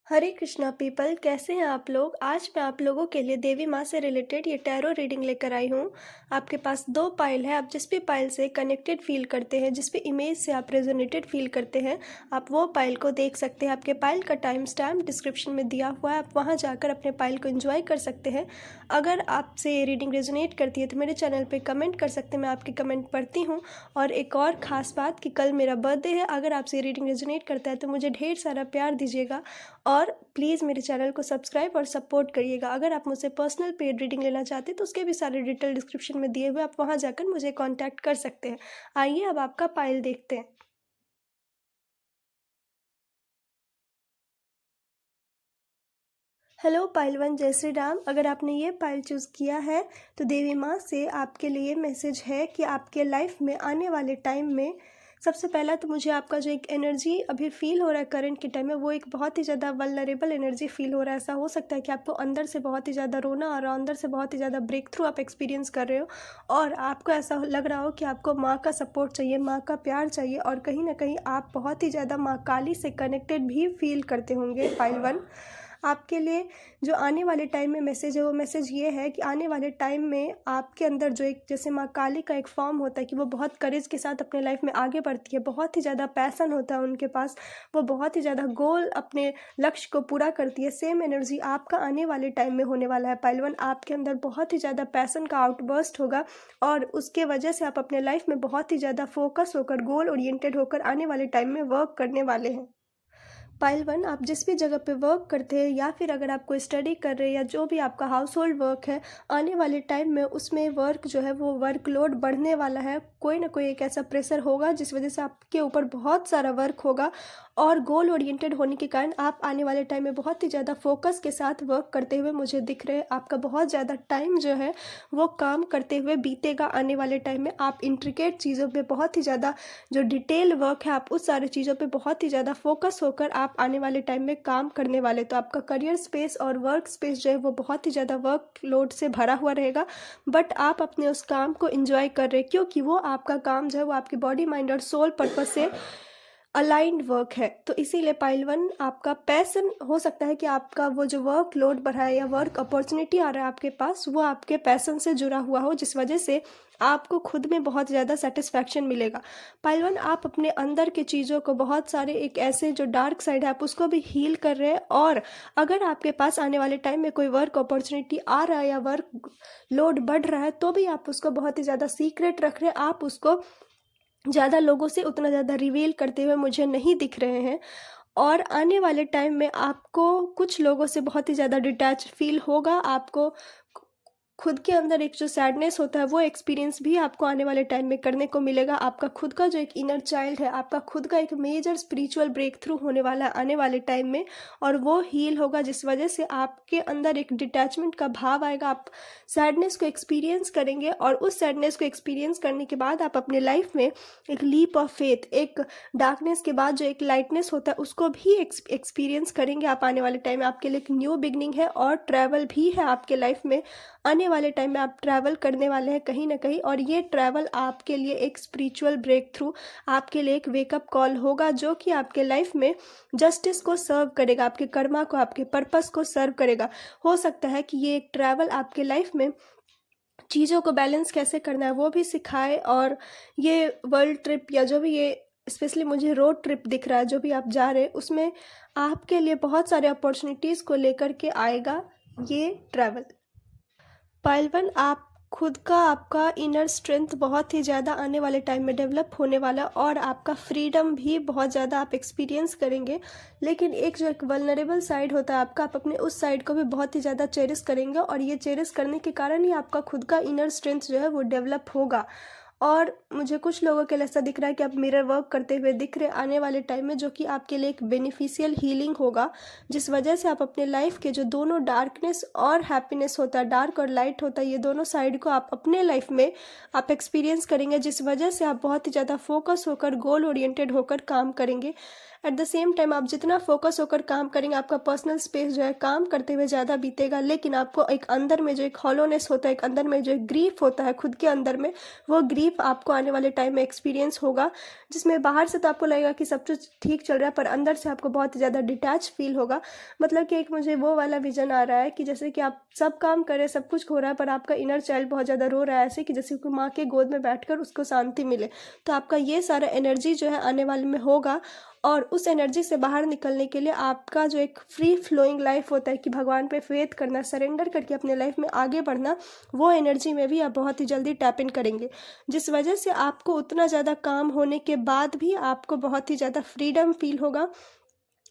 हरे Krishna people, कैसे हैं आप लोग। आज मैं आप लोगों के लिए देवी माँ से रिलेटेड ये टैरो रीडिंग लेकर आई हूँ। आपके पास दो पाइल है। आप जिस भी पाइल से कनेक्टेड फील करते हैं, जिस भी इमेज से आप रेजोनेटेड फील करते हैं, आप वो पाइल को देख सकते हैं। आपके पाइल का टाइम स्टैम्प डिस्क्रिप्शन में दिया हुआ है, आप वहाँ जाकर अपने पाइल को एंजॉय कर सकते हैं। अगर आपसे रीडिंग रेजोनेट करती है तो मेरे चैनल पर कमेंट कर सकते हैं, मैं आपके कमेंट पढ़ती हूँ। और एक और ख़ास बात कि कल मेरा बर्थडे है। अगर आपसे रीडिंग रेजोनेट करता है तो मुझे ढेर सारा प्यार दीजिएगा और प्लीज़ मेरे चैनल को सब्सक्राइब और सपोर्ट करिएगा। अगर आप मुझसे पर्सनल पेड रीडिंग लेना चाहते हैं तो उसके भी सारे डिटेल डिस्क्रिप्शन में दिए हुए, आप वहाँ जाकर मुझे कांटेक्ट कर सकते हैं। आइए अब आपका पाइल देखते हैं। हेलो पाइल वन, जय श्री राम। अगर आपने ये पाइल चूज़ किया है तो देवी माँ से आपके लिए मैसेज है कि आपके लाइफ में आने वाले टाइम में सबसे पहला तो मुझे आपका जो एक एनर्जी अभी फील हो रहा है करंट के टाइम में, वो एक बहुत ही ज़्यादा वल्नरेबल एनर्जी फील हो रहा है। ऐसा हो सकता है कि आपको अंदर से बहुत ही ज़्यादा रोना आ रहा हो, अंदर से बहुत ही ज़्यादा ब्रेक थ्रू आप एक्सपीरियंस कर रहे हो और आपको ऐसा लग रहा हो कि आपको माँ का सपोर्ट चाहिए, माँ का प्यार चाहिए और कहीं ना कहीं आप बहुत ही ज़्यादा माँ काली से कनेक्टेड भी फील करते होंगे। पाइल वन, आपके लिए जो आने वाले टाइम में मैसेज है वो मैसेज ये है कि आने वाले टाइम में आपके अंदर जो एक जैसे माँ काली का एक फॉर्म होता है कि वो बहुत करेज के साथ अपने लाइफ में आगे बढ़ती है, बहुत ही ज़्यादा पैसन होता है उनके पास, वो बहुत ही ज़्यादा गोल अपने लक्ष्य को पूरा करती है। सेम एनर्जी आपका आने वाले टाइम में होने वाला है पाइलवन। आपके अंदर बहुत ही ज़्यादा पैसन का आउटबर्स्ट होगा और उसके वजह से आप अपने लाइफ में बहुत ही ज़्यादा फोकस होकर, गोल ओरिएंटेड होकर आने वाले टाइम में वर्क करने वाले हैं। पाइल वन, आप जिस भी जगह पे वर्क करते हैं या फिर अगर आप कोई स्टडी कर रहे हैं या जो भी आपका हाउस होल्ड वर्क है, आने वाले टाइम में उसमें वर्क जो है वो वर्कलोड बढ़ने वाला है। कोई ना कोई एक ऐसा प्रेशर होगा जिस वजह से आपके ऊपर बहुत सारा वर्क होगा और गोल ओरिएंटेड होने के कारण आप आने वाले टाइम में बहुत ही ज़्यादा फोकस के साथ वर्क करते हुए मुझे दिख रहे हैं। आपका बहुत ज़्यादा टाइम जो है वो काम करते हुए बीतेगा। आने वाले टाइम में आप इंट्रिकेट चीज़ों पे बहुत ही ज़्यादा जो डिटेल वर्क है, आप उस सारी चीज़ों पे बहुत ही ज़्यादा फोकस होकर आप आने वाले टाइम में काम करने वाले। तो आपका करियर स्पेस और वर्क स्पेस जो है वो बहुत ही ज़्यादा वर्क लोड से भरा हुआ रहेगा, बट आप अपने उस काम को एंजॉय कर रहे हैं क्योंकि वो आपका काम जो है वो आपकी बॉडी माइंड और सोल पर्पस से अलाइंड वर्क है। तो इसीलिए पाइल वन, आपका पैसन हो सकता है कि आपका वो जो वर्क लोड बढ़ा है या वर्क अपॉर्चुनिटी आ रहा है आपके पास, वो आपके पैसन से जुड़ा हुआ हो, जिस वजह से आपको खुद में बहुत ज़्यादा सेटिस्फैक्शन मिलेगा। पाइल वन, आप अपने अंदर के चीज़ों को बहुत सारे एक ऐसे जो डार्क साइड है आप उसको भी हील कर रहे हैं और अगर आपके पास आने वाले टाइम में कोई वर्क अपॉर्चुनिटी आ रहा है या वर्क लोड बढ़ रहा है तो भी आप उसको बहुत ही ज़्यादा सीक्रेट रख रहे हैं, आप उसको ज़्यादा लोगों से उतना ज़्यादा रिवील करते हुए मुझे नहीं दिख रहे हैं। और आने वाले टाइम में आपको कुछ लोगों से बहुत ही ज़्यादा डिटैच फील होगा। आपको खुद के अंदर एक जो सैडनेस होता है वो एक्सपीरियंस भी आपको आने वाले टाइम में करने को मिलेगा। आपका खुद का जो एक इनर चाइल्ड है, आपका खुद का एक मेजर स्पिरिचुअल ब्रेक थ्रू होने वाला है आने वाले टाइम में और वो हील होगा, जिस वजह से आपके अंदर एक डिटैचमेंट का भाव आएगा। आप सैडनेस को एक्सपीरियंस करेंगे और उस सैडनेस को एक्सपीरियंस करने के बाद आप अपने लाइफ में एक लीप ऑफ फेथ, एक डार्कनेस के बाद जो एक लाइटनेस होता है उसको भी एक्सपीरियंस करेंगे। आप आने वाले टाइम में आपके लिए एक न्यू बिगनिंग है और ट्रैवल भी है आपके लाइफ में। आने वाले टाइम में आप ट्रैवल करने वाले हैं कहीं ना कहीं और ये ट्रैवल आपके लिए एक स्पिरिचुअल ब्रेक थ्रू, आपके लिए एक वेकअप कॉल होगा जो कि आपके लाइफ में जस्टिस को सर्व करेगा, आपके कर्मा को, आपके पर्पस को सर्व करेगा। हो सकता है कि ये एक ट्रैवल आपके लाइफ में चीज़ों को बैलेंस कैसे करना है वो भी सिखाए और ये वर्ल्ड ट्रिप या जो भी ये स्पेशली मुझे रोड ट्रिप दिख रहा है जो भी आप जा रहे हैं उसमें आपके लिए बहुत सारे अपॉर्चुनिटीज़ को लेकर के आएगा ये ट्रैवल। पाइल वन, आप खुद का, आपका इनर स्ट्रेंथ बहुत ही ज़्यादा आने वाले टाइम में डेवलप होने वाला और आपका फ्रीडम भी बहुत ज़्यादा आप एक्सपीरियंस करेंगे। लेकिन एक जो एक वल्नरेबल साइड होता है आपका, आप अपने उस साइड को भी बहुत ही ज़्यादा चेरिश करेंगे और ये चेरिश करने के कारण ही आपका खुद का इनर स्ट्रेंथ जो है वो डेवलप होगा। और मुझे कुछ लोगों के लिए ऐसा दिख रहा है कि आप मिरर वर्क करते हुए दिख रहे आने वाले टाइम में, जो कि आपके लिए एक बेनिफिशियल हीलिंग होगा, जिस वजह से आप अपने लाइफ के जो दोनों डार्कनेस और हैप्पीनेस होता है, डार्क और लाइट होता है, ये दोनों साइड को आप अपने लाइफ में आप एक्सपीरियंस करेंगे, जिस वजह से आप बहुत ही ज़्यादा फोकस होकर, गोल ओरिएंटेड होकर काम करेंगे। एट द सेम टाइम आप जितना फोकस होकर काम करेंगे, आपका पर्सनल स्पेस जो है काम करते हुए ज़्यादा बीतेगा, लेकिन आपको एक अंदर में जो एक हॉलोनेस होता है, एक अंदर में जो एक ग्रीफ होता है खुद के अंदर में, वो ग्रीफ आपको आने वाले टाइम में एक्सपीरियंस होगा, जिसमें बाहर से तो आपको लगेगा कि सब कुछ ठीक चल रहा है, पर अंदर से आपको बहुत ही ज़्यादा डिटैच फील होगा। मतलब कि एक मुझे वो वाला विजन आ रहा है कि जैसे कि आप सब काम कर रहे हैं, सब कुछ हो रहा है, पर आपका इनर चाइल्ड बहुत ज़्यादा रो रहा है, ऐसे कि जैसे कि माँ के गोद में बैठकर उसको शांति मिले। तो आपका ये सारा एनर्जी जो है आने वाले में होगा, और उस एनर्जी से बाहर निकलने के लिए आपका जो एक फ्री फ्लोइंग लाइफ होता है कि भगवान पे फेथ करना, सरेंडर करके अपने लाइफ में आगे बढ़ना, वो एनर्जी में भी आप बहुत ही जल्दी टैप इन करेंगे, जिस वजह से आपको उतना ज़्यादा काम होने के बाद भी आपको बहुत ही ज़्यादा फ्रीडम फील होगा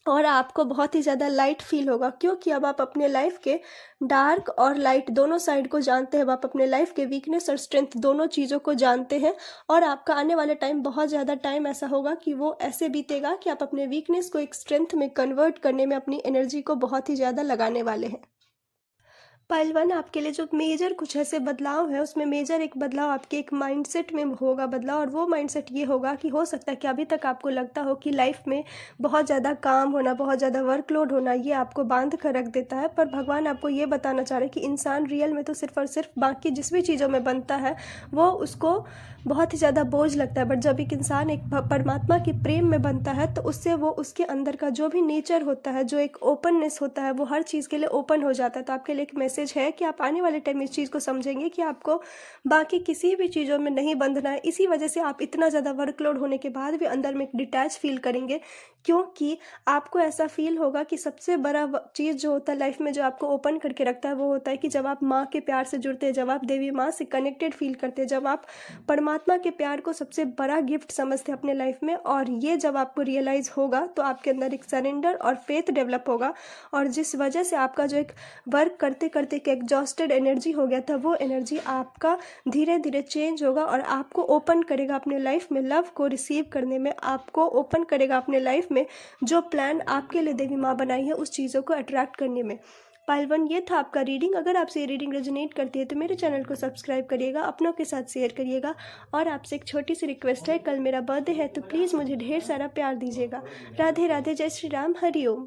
और आपको बहुत ही ज़्यादा लाइट फील होगा, क्योंकि अब आप अपने लाइफ के डार्क और लाइट दोनों साइड को जानते हैं। अब आप अपने लाइफ के वीकनेस और स्ट्रेंथ दोनों चीज़ों को जानते हैं, और आपका आने वाले टाइम बहुत ज़्यादा टाइम ऐसा होगा कि वो ऐसे बीतेगा कि आप अपने वीकनेस को एक स्ट्रेंथ में कन्वर्ट करने में अपनी एनर्जी को बहुत ही ज़्यादा लगाने वाले हैं। पाइल वन आपके लिए जो मेजर कुछ ऐसे बदलाव है, उसमें मेजर एक बदलाव आपके एक माइंडसेट में होगा बदलाव, और वो माइंडसेट ये होगा कि हो सकता है कि अभी तक आपको लगता हो कि लाइफ में बहुत ज़्यादा काम होना, बहुत ज़्यादा वर्कलोड होना, ये आपको बांध कर रख देता है, पर भगवान आपको ये बताना चाह रहे हैं कि इंसान रियल में तो सिर्फ और सिर्फ बाकी जिस भी चीज़ों में बनता है वो उसको बहुत ही ज़्यादा बोझ लगता है, बट जब एक इंसान एक परमात्मा के प्रेम में बनता है तो उससे वो उसके अंदर का जो भी नेचर होता है, जो एक ओपननेस होता है, वो हर चीज़ के लिए ओपन हो जाता है। तो आपके लिए एक मैसेज है कि आप आने वाले टाइम में इस चीज़ को समझेंगे कि आपको बाकी किसी भी चीज़ों में नहीं बंधना है। इसी वजह से आप इतना ज़्यादा वर्कलोड होने के बाद भी अंदर में एक डिटैच फील करेंगे, क्योंकि आपको ऐसा फील होगा कि सबसे बड़ा चीज़ जो होता है लाइफ में, जो आपको ओपन करके रखता है, वो होता है कि जब आप माँ के प्यार से जुड़ते हैं, जब आप देवी माँ से कनेक्टेड फील करते हैं, जब आप परमात्मा के प्यार को सबसे बड़ा गिफ्ट समझते हैं अपने लाइफ में, और ये जब आपको रियलाइज़ होगा तो आपके अंदर एक सरेंडर और फेथ डेवलप होगा, और जिस वजह से आपका जो एक वर्क करते करते एक एग्जॉस्टेड एनर्जी हो गया था, वो एनर्जी आपका धीरे धीरे चेंज होगा और आपको ओपन करेगा अपने लाइफ में लव को रिसीव करने में, आपको ओपन करेगा अपने लाइफ में जो प्लान आपके लिए देवी माँ बनाई है उस चीज़ों को अट्रैक्ट करने में। पाइल वन, ये था आपका रीडिंग। अगर आपसे ये रीडिंग रेजोनेट करती है तो मेरे चैनल को सब्सक्राइब करिएगा, अपनों के साथ शेयर करिएगा, और आपसे एक छोटी सी रिक्वेस्ट है, कल मेरा बर्थडे है तो प्लीज़ मुझे ढेर सारा प्यार दीजिएगा। राधे राधे, जय श्री राम, हरि ओम।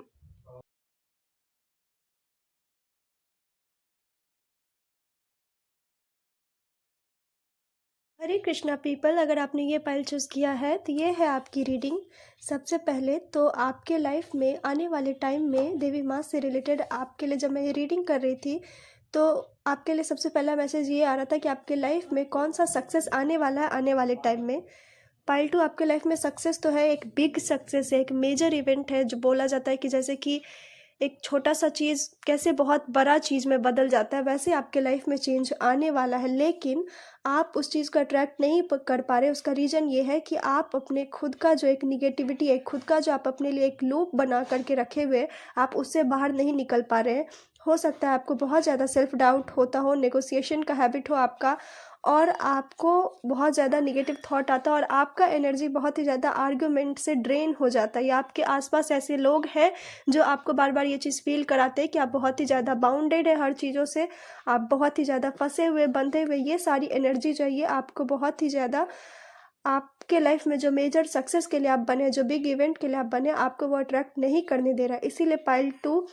हरे कृष्णा पीपल, अगर आपने ये पाइल चूज़ किया है तो ये है आपकी रीडिंग। सबसे पहले तो आपके लाइफ में आने वाले टाइम में देवी माँ से रिलेटेड आपके लिए जब मैं ये रीडिंग कर रही थी तो आपके लिए सबसे पहला मैसेज ये आ रहा था कि आपके लाइफ में कौन सा सक्सेस आने वाला है आने वाले टाइम में। पाइल टू, आपके लाइफ में सक्सेस तो है, एक बिग सक्सेस है, एक मेजर इवेंट है, जो बोला जाता है कि जैसे कि एक छोटा सा चीज़ कैसे बहुत बड़ा चीज़ में बदल जाता है, वैसे आपके लाइफ में चेंज आने वाला है, लेकिन आप उस चीज़ को अट्रैक्ट नहीं कर पा रहे। उसका रीज़न ये है कि आप अपने खुद का जो एक निगेटिविटी है, खुद का जो आप अपने लिए एक लूप बना करके रखे हुए, आप उससे बाहर नहीं निकल पा रहे हैं। हो सकता है आपको बहुत ज़्यादा सेल्फ डाउट होता हो, नेगोशिएशन का हैबिट हो आपका, और आपको बहुत ज़्यादा निगेटिव थॉट आता है, और आपका एनर्जी बहुत ही ज़्यादा आर्गुमेंट से ड्रेन हो जाता है, या आपके आसपास ऐसे लोग हैं जो आपको बार बार ये चीज़ फील कराते हैं कि आप बहुत ही ज़्यादा बाउंडेड है हर चीज़ों से, आप बहुत ही ज़्यादा फंसे हुए, बंधे हुए। ये सारी एनर्जी जो है ये आपको बहुत ही ज़्यादा आपके लाइफ में जो मेजर सक्सेस के लिए आप बने, जो बिग इवेंट के लिए आप बने, आपको वो अट्रैक्ट नहीं करने दे रहा है। इसीलिए पाइल टू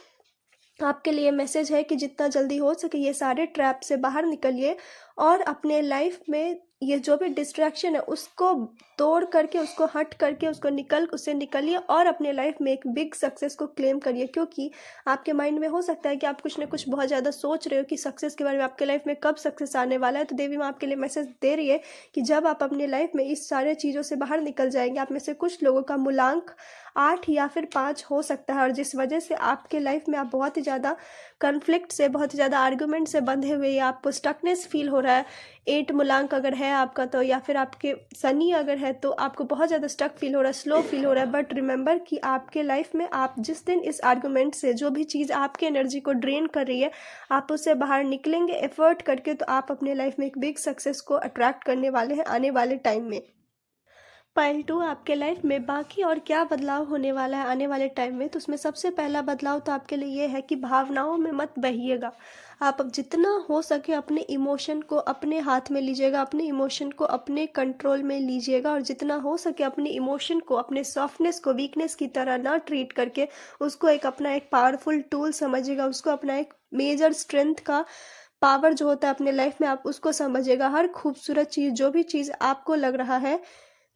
आपके लिए मैसेज है कि जितना जल्दी हो सके ये सारे ट्रैप से बाहर निकलिए, और अपने लाइफ में ये जो भी डिस्ट्रैक्शन है उसको तोड़ करके, उसको हट करके, उससे निकलिए और अपने लाइफ में एक बिग सक्सेस को क्लेम करिए। क्योंकि आपके माइंड में हो सकता है कि आप कुछ ना कुछ बहुत ज़्यादा सोच रहे हो कि सक्सेस के बारे में, आपके लाइफ में कब सक्सेस आने वाला है। तो देवी माँ आपके लिए मैसेज दे रही है कि जब आप अपने लाइफ में इस सारे चीज़ों से बाहर निकल जाएंगे, आप में से कुछ लोगों का मूलांक 8 या फिर 5 हो सकता है, और जिस वजह से आपके लाइफ में आप बहुत ही ज़्यादा कन्फ्लिक्ट से, बहुत ही ज़्यादा आर्गूमेंट से बंधे हुए, या आपको स्टकनेस फील हो रहा है। 8 मूलांक अगर है आपका तो, या फिर आपके शनि अगर है तो आपको बहुत ज़्यादा स्टक फील हो रहा है, स्लो फील हो रहा है। बट रिमेंबर कि आपके लाइफ में आप जिस दिन इस आर्गूमेंट से, जो भी चीज़ आपकी एनर्जी को ड्रेन कर रही है, आप उससे बाहर निकलेंगे एफर्ट करके, तो आप अपने लाइफ में एक बिग सक्सेस को अट्रैक्ट करने वाले हैं आने वाले टाइम में। पाइल टू, आपके लाइफ में बाकी और क्या बदलाव होने वाला है आने वाले टाइम में, तो उसमें सबसे पहला बदलाव तो आपके लिए ये है कि भावनाओं में मत बहिएगा। आप अब जितना हो सके अपने इमोशन को अपने हाथ में लीजिएगा, अपने इमोशन को अपने कंट्रोल में लीजिएगा, और जितना हो सके अपने इमोशन को, अपने सॉफ्टनेस को वीकनेस की तरह ना ट्रीट करके उसको अपना एक पावरफुल टूल समझिएगा, उसको अपना एक मेजर स्ट्रेंथ का पावर जो होता है अपने लाइफ में, आप उसको समझिएगा। हर खूबसूरत चीज़, जो भी चीज़ आपको लग रहा है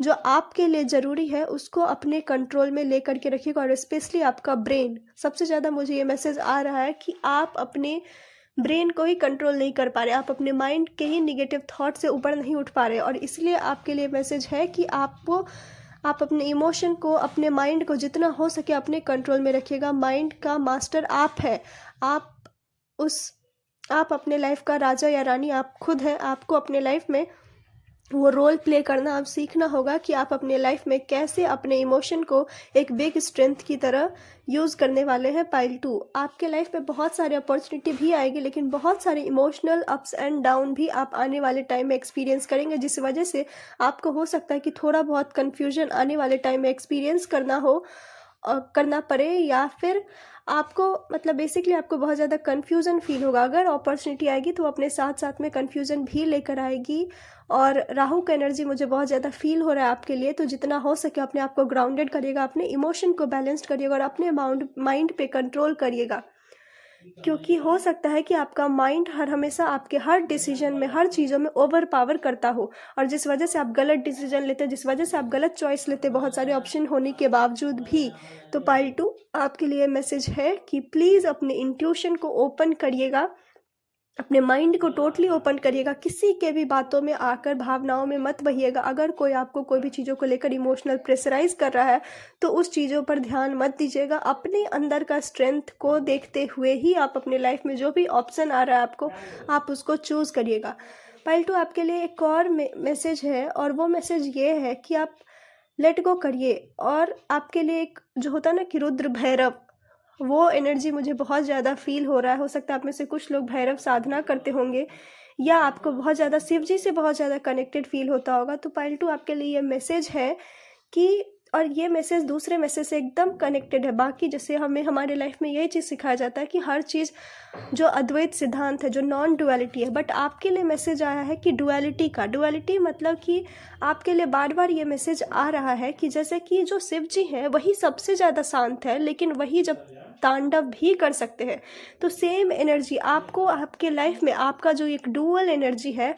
जो आपके लिए ज़रूरी है, उसको अपने कंट्रोल में लेकर के रखिएगा। और स्पेशली आपका ब्रेन, सबसे ज़्यादा मुझे ये मैसेज आ रहा है कि आप अपने ब्रेन को ही कंट्रोल नहीं कर पा रहे, आप अपने माइंड के ही निगेटिव थॉट से ऊपर नहीं उठ पा रहे, और इसलिए आपके लिए मैसेज है कि आप अपने इमोशन को, अपने माइंड को जितना हो सके अपने कंट्रोल में रखिएगा। माइंड का मास्टर आप है, आप अपने लाइफ का राजा या रानी आप खुद हैं। आपको अपने लाइफ में वो रोल प्ले करना आप सीखना होगा कि आप अपने लाइफ में कैसे अपने इमोशन को एक बिग स्ट्रेंथ की तरह यूज़ करने वाले हैं। पाइल 2, आपके लाइफ में बहुत सारी अपॉर्चुनिटी भी आएगी, लेकिन बहुत सारे इमोशनल अप्स एंड डाउन भी आप आने वाले टाइम में एक्सपीरियंस करेंगे, जिस वजह से आपको हो सकता है कि थोड़ा बहुत कन्फ्यूजन आने वाले टाइम में एक्सपीरियंस करना पड़े, या फिर आपको मतलब बेसिकली आपको बहुत ज़्यादा कन्फ्यूज़न फील होगा। अगर अपॉर्चुनिटी आएगी तो अपने साथ साथ में कन्फ्यूज़न भी लेकर आएगी। और राहु का एनर्जी मुझे बहुत ज़्यादा फील हो रहा है आपके लिए, तो जितना हो सके अपने आप को ग्राउंडेड करिएगा, अपने इमोशन को बैलेंस्ड करिएगा और अपने माइंड पे कंट्रोल करिएगा, क्योंकि हो सकता है कि आपका माइंड हमेशा आपके हर डिसीजन में, हर चीज़ों में ओवर पावर करता हो, और जिस वजह से आप गलत डिसीजन लेते, जिस वजह से आप गलत चॉइस लेते बहुत सारे ऑप्शन होने के बावजूद भी। तो पाइल 2, आपके लिए मैसेज है कि प्लीज़ अपने इंट्यूशन को ओपन करिएगा, अपने माइंड को टोटली ओपन करिएगा। किसी के भी बातों में आकर भावनाओं में मत बहिएगा। अगर कोई आपको कोई भी चीज़ों को लेकर इमोशनल प्रेशराइज कर रहा है तो उस चीज़ों पर ध्यान मत दीजिएगा। अपने अंदर का स्ट्रेंथ को देखते हुए ही आप अपने लाइफ में जो भी ऑप्शन आ रहा है आपको, आप उसको चूज़ करिएगा। पाइल 2, आपके लिए एक और मैसेज है, और वो मैसेज ये है कि आप लेट गो करिए। और आपके लिए एक जो होता है ना कि रुद्र भैरव, वो एनर्जी मुझे बहुत ज़्यादा फील हो रहा है। हो सकता है आप में से कुछ लोग भैरव साधना करते होंगे, या आपको बहुत ज़्यादा शिव जी से बहुत ज़्यादा कनेक्टेड फील होता होगा। तो पाइल 2, आपके लिए ये मैसेज है कि, और ये मैसेज दूसरे मैसेज से एकदम कनेक्टेड है। बाकी जैसे हमें हमारे लाइफ में यही चीज़ सिखाया जाता है कि हर चीज़ जो अद्वैत सिद्धांत है, जो नॉन डुअलिटी है, बट आपके लिए मैसेज आया है कि डुअलिटी का। डुअलिटी मतलब कि आपके लिए बार बार ये मैसेज आ रहा है कि जैसे कि जो शिव जी हैं वही सबसे ज़्यादा शांत है, लेकिन वही जब तांडव भी कर सकते हैं, तो सेम एनर्जी आपको आपके लाइफ में, आपका जो एक डुअल एनर्जी है,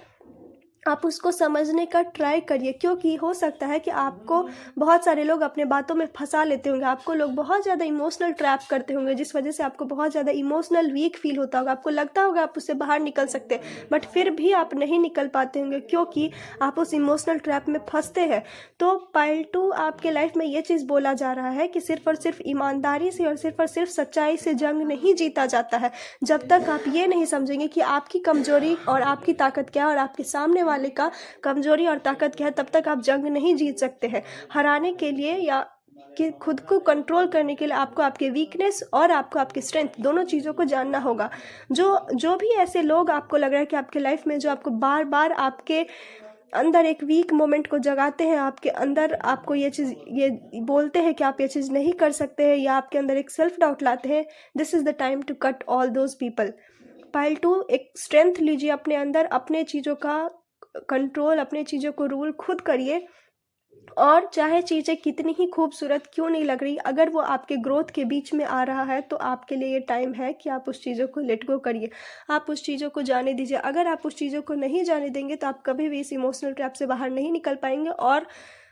आप उसको समझने का ट्राई करिए। क्योंकि हो सकता है कि आपको बहुत सारे लोग अपने बातों में फंसा लेते होंगे, आपको लोग बहुत ज़्यादा इमोशनल ट्रैप करते होंगे, जिस वजह से आपको बहुत ज़्यादा इमोशनल वीक फील होता होगा। आपको लगता होगा आप उससे बाहर निकल सकते हैं, बट फिर भी आप नहीं निकल पाते होंगे क्योंकि आप उस इमोशनल ट्रैप में फंसते हैं। तो पाइल 2, आपके लाइफ में ये चीज़ बोला जा रहा है कि सिर्फ और सिर्फ ईमानदारी से और सिर्फ सच्चाई से जंग नहीं जीता जाता है। जब तक आप ये नहीं समझेंगे कि आपकी कमजोरी और आपकी ताकत क्या है और आपके सामने वाले का कमजोरी और ताकत क्या है, तब तक आप जंग नहीं जीत सकते हैं। हराने के लिए या कि खुद को कंट्रोल करने के लिए आपको आपके वीकनेस और आपको आपकी स्ट्रेंथ, दोनों चीज़ों को जानना होगा। जो भी ऐसे लोग आपको लग रहा है कि आपके लाइफ में जो आपको बार बार आपके अंदर एक वीक मोमेंट को जगाते हैं, आपके अंदर आपको ये बोलते हैं कि आप ये चीज़ नहीं कर सकते हैं, या आपके अंदर एक सेल्फ डाउट लाते हैं, this is the time to cut all those people. Pile 2, एक स्ट्रेंथ लीजिए अपने अंदर, अपने चीज़ों का कंट्रोल, अपने चीज़ों को रूल खुद करिए। और चाहे चीज़ें कितनी ही खूबसूरत क्यों नहीं लग रही, अगर वो आपके ग्रोथ के बीच में आ रहा है तो आपके लिए ये टाइम है कि आप उस चीज़ों को लेट गो करिए, आप उस चीज़ों को जाने दीजिए। अगर आप उस चीज़ों को नहीं जाने देंगे तो आप कभी भी इस इमोशनल ट्रैप से बाहर नहीं निकल पाएंगे, और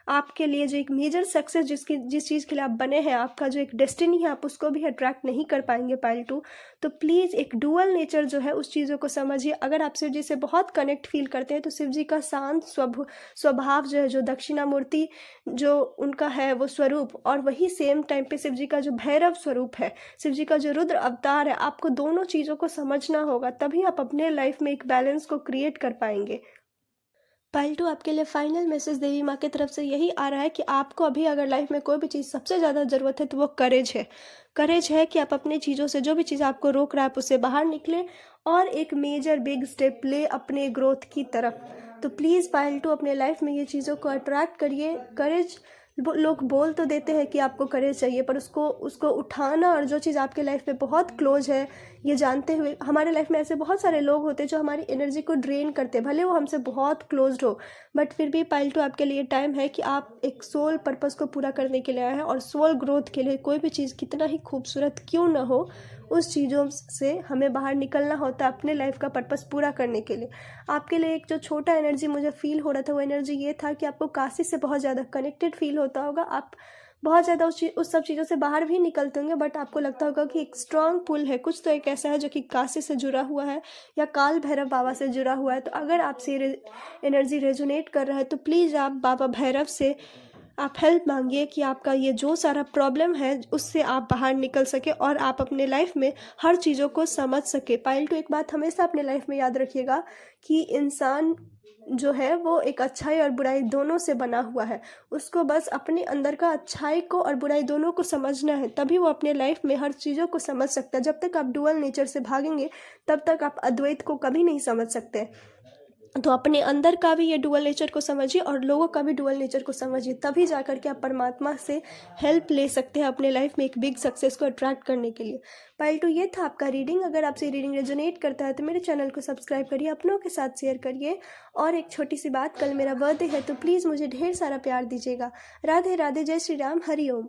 आपके लिए जो एक मेजर सक्सेस जिस चीज़ के लिए आप बने हैं, आपका जो एक डेस्टिनी है, आप उसको भी अट्रैक्ट नहीं कर पाएंगे पाइल 2। तो प्लीज़ एक डुअल नेचर जो है उस चीज़ों को समझिए। अगर आप शिव जी से बहुत कनेक्ट फील करते हैं तो शिव जी का शांत स्वभाव जो है, जो दक्षिणामूर्ति जो उनका है वो स्वरूप, और वही सेम टाइम पे शिव जी का जो भैरव स्वरूप है, शिव जी का जो रुद्र अवतार है, आपको दोनों चीज़ों को समझना होगा, तभी आप अपने लाइफ में एक बैलेंस को क्रिएट कर पाएंगे। पाइल 2, आपके लिए फाइनल मैसेज देवी माँ की तरफ से यही आ रहा है कि आपको अभी अगर लाइफ में कोई भी चीज़ सबसे ज़्यादा ज़रूरत है तो वो करेज है। करेज है कि आप अपनी चीज़ों से, जो भी चीज़ आपको रोक रहा है, आप उससे बाहर निकले और एक मेजर बिग स्टेप ले अपने ग्रोथ की तरफ। तो प्लीज़ पाइल 2, अपने लाइफ में ये चीज़ों को अट्रैक्ट करिए, करेज लोग बोल तो देते हैं कि आपको करेज चाहिए, पर उसको उसको उठाना, और जो चीज़ आपके लाइफ में बहुत क्लोज है ये जानते हुए, हमारे लाइफ में ऐसे बहुत सारे लोग होते हैं जो हमारी एनर्जी को ड्रेन करते हैं, भले वो हमसे बहुत क्लोज्ड हो, बट फिर भी पाइल टू आपके लिए टाइम है कि आप एक सोल पर्पस को पूरा करने के लिए आए हैं, और सोल ग्रोथ के लिए कोई भी चीज़ कितना ही खूबसूरत क्यों ना हो, उस चीज़ों से हमें बाहर निकलना होता है अपने लाइफ का पर्पस पूरा करने के लिए। आपके लिए एक जो छोटा एनर्जी मुझे फील हो रहा था, वो एनर्जी ये था कि आपको काशी से बहुत ज़्यादा कनेक्टेड फील होता होगा, आप बहुत ज़्यादा उस सब चीज़ों से बाहर भी निकलते होंगे, बट आपको लगता होगा कि एक स्ट्रॉन्ग पुल है, कुछ तो एक ऐसा है जो कि काशी से जुड़ा हुआ है या काल भैरव बाबा से जुड़ा हुआ है। तो अगर आपसे एनर्जी रेजोनेट कर रहा है तो प्लीज़ आप बाबा भैरव से आप हेल्प मांगिए कि आपका ये जो सारा प्रॉब्लम है उससे आप बाहर निकल सके और आप अपने लाइफ में हर चीज़ों को समझ सके। पायल टू एक बात हमेशा अपने लाइफ में याद रखिएगा कि इंसान जो है वो एक अच्छाई और बुराई दोनों से बना हुआ है, उसको बस अपने अंदर का अच्छाई को और बुराई दोनों को समझना है, तभी वो अपने लाइफ में हर चीज़ों को समझ सकता है। जब तक आप डुअल नेचर से भागेंगे तब तक आप अद्वैत को कभी नहीं समझ सकते। तो अपने अंदर का भी ये डुअल नेचर को समझिए और लोगों का भी डुअल नेचर को समझिए, तभी जा कर के आप परमात्मा से हेल्प ले सकते हैं अपने लाइफ में एक बिग सक्सेस को अट्रैक्ट करने के लिए। पाइल टू ये था आपका रीडिंग। अगर आपसे रीडिंग रेजोनेट करता है तो मेरे चैनल को सब्सक्राइब करिए, अपनों के साथ शेयर करिए। और एक छोटी सी बात, कल मेरा बर्थडे है तो प्लीज़ मुझे ढेर सारा प्यार दीजिएगा। राधे राधे, जय श्री राम, हरि ओम।